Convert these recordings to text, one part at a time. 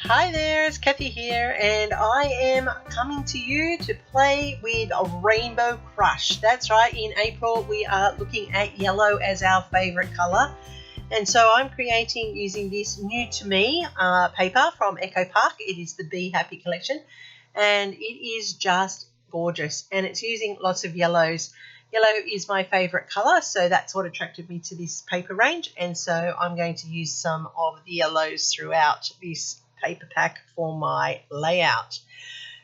Hi there, it's Kathy here, and I am coming to you to play with a Rainbow Crush. That's right, in April we are looking at yellow as our favourite colour. And so I'm creating using this new to me paper from Echo Park. It is the Be Happy collection, and it is just gorgeous, and it's using lots of yellows. Yellow is my favourite colour, so that's what attracted me to this paper range, and so I'm going to use some of the yellows throughout this paper pack for my layout.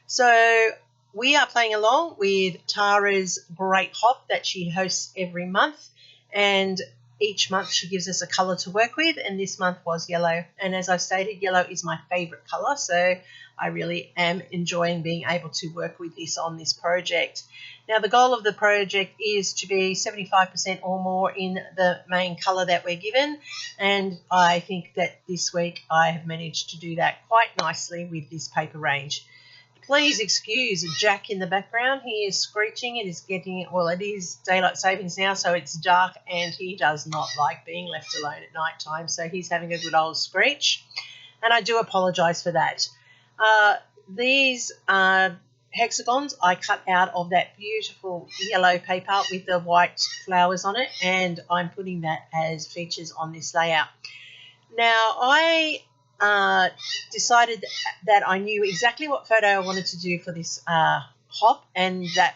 So we are playing along with Tara's Great Hop that she hosts every month, and each month she gives us a colour to work with, and this month was yellow. And as I stated, yellow is my favourite colour, so I really am enjoying being able to work with this on this project. Now, the goal of the project is to be 75% or more in the main colour that we're given, and I think that this week I have managed to do that quite nicely with this paper range. Please excuse Jack in the background. He is screeching. It is daylight savings now, so it's dark, and he does not like being left alone at night time, so he's having a good old screech, and I do apologise for that. These hexagons I cut out of that beautiful yellow paper with the white flowers on it, and I'm putting that as features on this layout. Now, I decided that I knew exactly what photo I wanted to do for this hop, and that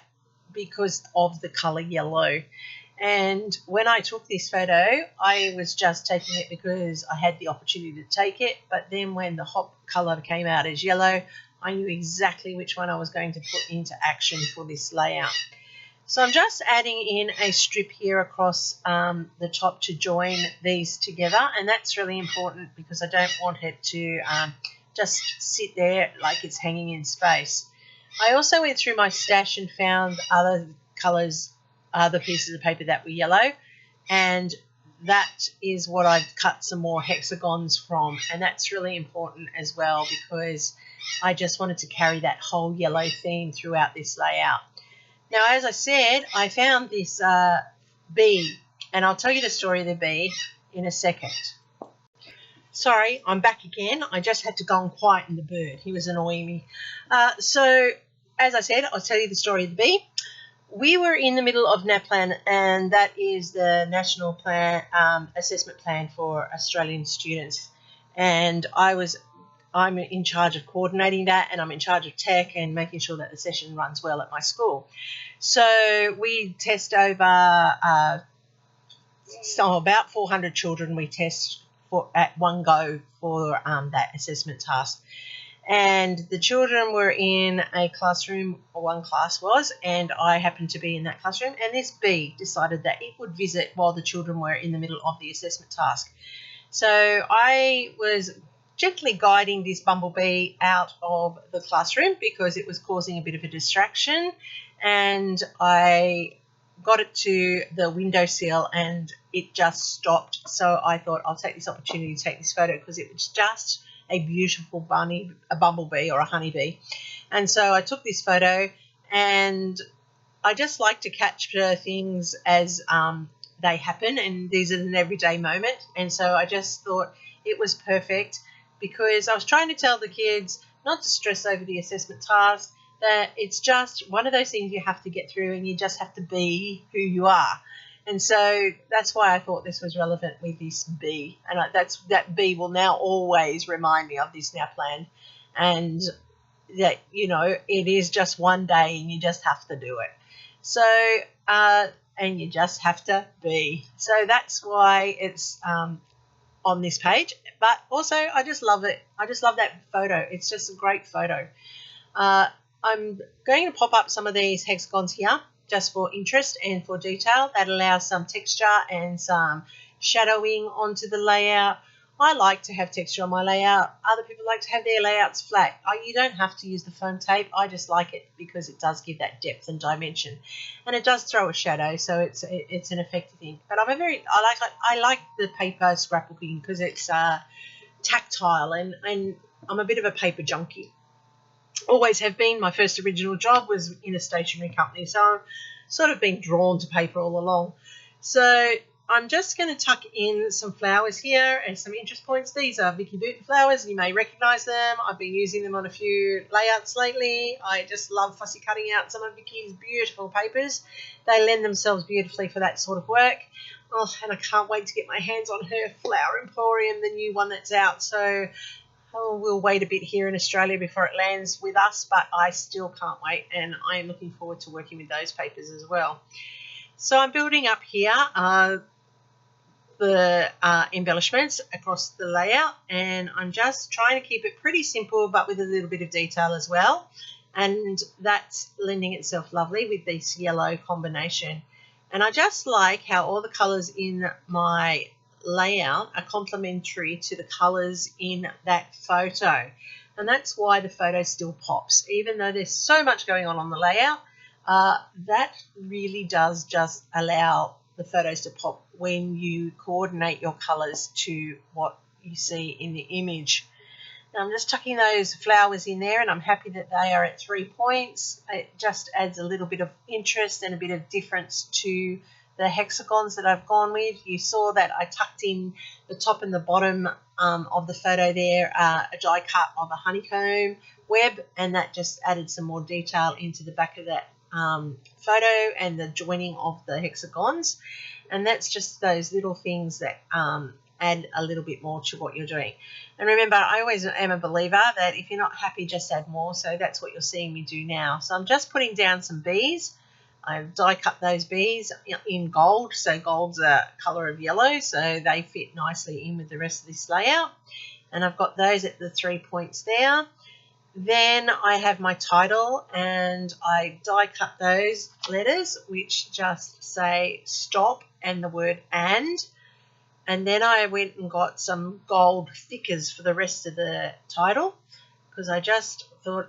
because of the colour yellow. And when I took this photo, I was just taking it because I had the opportunity to take it, but then when the hop colour came out as yellow, I knew exactly which one I was going to put into action for this layout. So I'm just adding in a strip here across the top to join these together, and that's really important because I don't want it to just sit there like it's hanging in space. I also went through my stash and found other colours, other pieces of paper that were yellow, and that is what I've cut some more hexagons from, and that's really important as well because I just wanted to carry that whole yellow theme throughout this layout. Now, as I said, I found this bee, and I'll tell you the story of the bee in a second. Sorry, I'm back again. I just had to go and quieten the bird. He was annoying me. So, as I said, I'll tell you the story of the bee. We were in the middle of NAPLAN, and that is the National Plan Assessment Plan for Australian students, and I'm in charge of coordinating that, and I'm in charge of tech and making sure that the session runs well at my school. So we test over about 400 children we test at one go for that assessment task. And the children were in a classroom, or one class was, and I happened to be in that classroom, and this bee decided that it would visit while the children were in the middle of the assessment task. So I was gently guiding this bumblebee out of the classroom because it was causing a bit of a distraction, and I got it to the windowsill and it just stopped. So I thought I'll take this opportunity to take this photo because it was just a beautiful a bumblebee or a honeybee. And so I took this photo, and I just like to capture things as they happen, and these are an everyday moment, and so I just thought it was perfect because I was trying to tell the kids not to stress over the assessment task, that it's just one of those things you have to get through, and you just have to be who you are. And so that's why I thought this was relevant with this bee, and that bee will now always remind me of this NAPLAN, and that, you know, it is just one day and you just have to do it. So and you just have to be. So that's why it's on this page, but also I just love it. I just love that photo. It's just a great photo. I'm going to pop up some of these hexagons here just for interest and for detail. That allows some texture and some shadowing onto the layout. I like to have texture on my layout. Other people like to have their layouts flat. You don't have to use the foam tape. I just like it because it does give that depth and dimension, and it does throw a shadow, so it's an effective thing. But I like the paper scrapbooking because it's tactile, and I'm a bit of a paper junkie. Always have been. My first original job was in a stationery company, so I've sort of been drawn to paper all along. So I'm just going to tuck in some flowers here and some interest points. These are Vicky Booten flowers. You may recognise them. I've been using them on a few layouts lately. I just love fussy cutting out some of Vicky's beautiful papers. They lend themselves beautifully for that sort of work. Oh, and I can't wait to get my hands on her Flower Emporium, the new one that's out. So we'll wait a bit here in Australia before it lands with us, but I still can't wait, and I am looking forward to working with those papers as well. So I'm building up here the embellishments across the layout, and I'm just trying to keep it pretty simple but with a little bit of detail as well, and that's lending itself lovely with this yellow combination. And I just like how all the colours in my layout are complementary to the colours in that photo, and that's why the photo still pops even though there's so much going on the layout. That really does just allow the photos to pop when you coordinate your colours to what you see in the image. Now I'm just tucking those flowers in there, and I'm happy that they are at 3 points. It just adds a little bit of interest and a bit of difference to the hexagons that I've gone with. You saw that I tucked in the top and the bottom of the photo there, a die cut of a honeycomb web, and that just added some more detail into the back of that photo and the joining of the hexagons. And that's just those little things that add a little bit more to what you're doing. And remember, I always am a believer that if you're not happy, just add more. So that's what you're seeing me do now. So I'm just putting down some bees. I've die cut those bees in gold, so gold's a colour of yellow, so they fit nicely in with the rest of this layout. And I've got those at the 3 points there. Then I have my title, and I die cut those letters which just say stop and the word and then I went and got some gold thickers for the rest of the title, because I just thought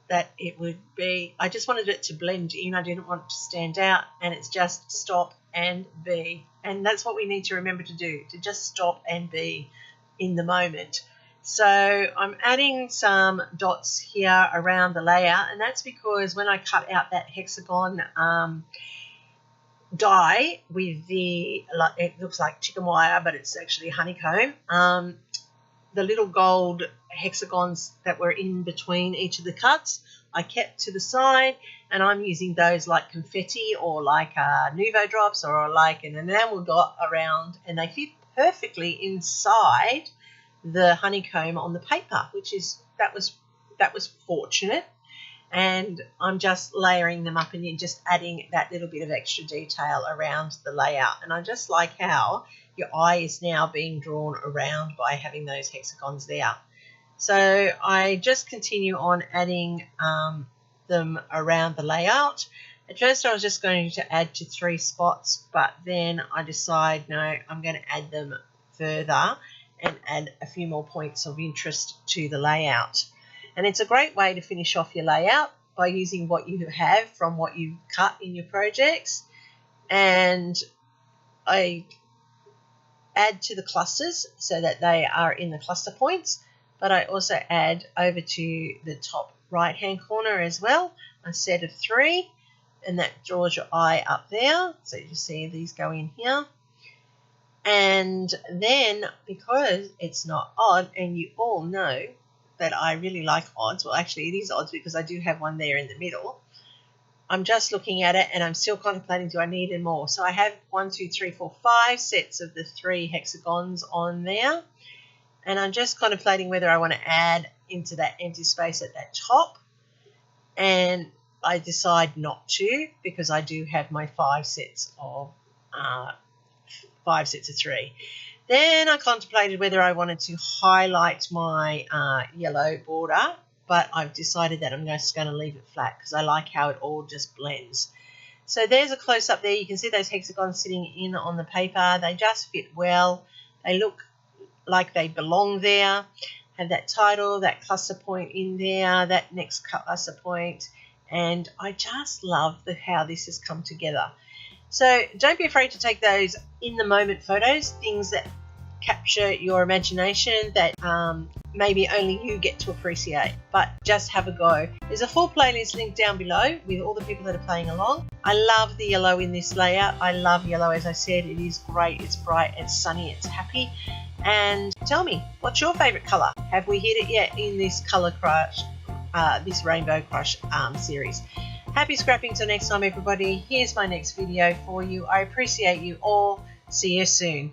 that it would be, I just wanted it to blend in. I didn't want it to stand out, and it's just stop and be. And that's what we need to remember to do, to just stop and be in the moment. So I'm adding some dots here around the layout, and that's because when I cut out that hexagon die with the, it looks like chicken wire, but it's actually honeycomb, the little gold hexagons that were in between each of the cuts I kept to the side, and I'm using those like confetti or like Nuvo drops or like an enamel dot around, and they fit perfectly inside the honeycomb on the paper, which is that was fortunate. And I'm just layering them up and then just adding that little bit of extra detail around the layout. And I just like how your eye is now being drawn around by having those hexagons there. So I just continue on adding them around the layout. At first I was just going to add to 3 spots, but then I decide no, I'm going to add them further and add a few more points of interest to the layout. And it's a great way to finish off your layout by using what you have from what you've cut in your projects. And I add to the clusters so that they are in the cluster points, but I also add over to the top right hand corner as well a set of 3, and that draws your eye up there. So you see these go in here. And then, because it's not odd, and you all know that I really like odds, well actually it is odds because I do have one there in the middle, I'm just looking at it and I'm still contemplating, do I need any more? So I have 1, 2, 3, 4, 5 sets of the 3 hexagons on there, and I'm just contemplating whether I want to add into that empty space at that top, and I decide not to because I do have my 5 sets of 3. Then I contemplated whether I wanted to highlight my yellow border, but I've decided that I'm just going to leave it flat because I like how it all just blends. So there's a close-up there. You can see those hexagons sitting in on the paper. They just fit well. They look like they belong there. Have that title, that cluster point in there, that next cluster point, and I just love how this has come together. So don't be afraid to take those in the moment photos, things that capture your imagination, that maybe only you get to appreciate, but just have a go. There's a full playlist link down below with all the people that are playing along. I love the yellow in this layout. I love yellow, as I said. It is great, it's bright, it's sunny, it's happy. And tell me, what's your favorite color? Have we hit it yet in this color crush, this Rainbow Crush series? Happy scrapping till next time, everybody. Here's my next video for you. I appreciate you all. See you soon.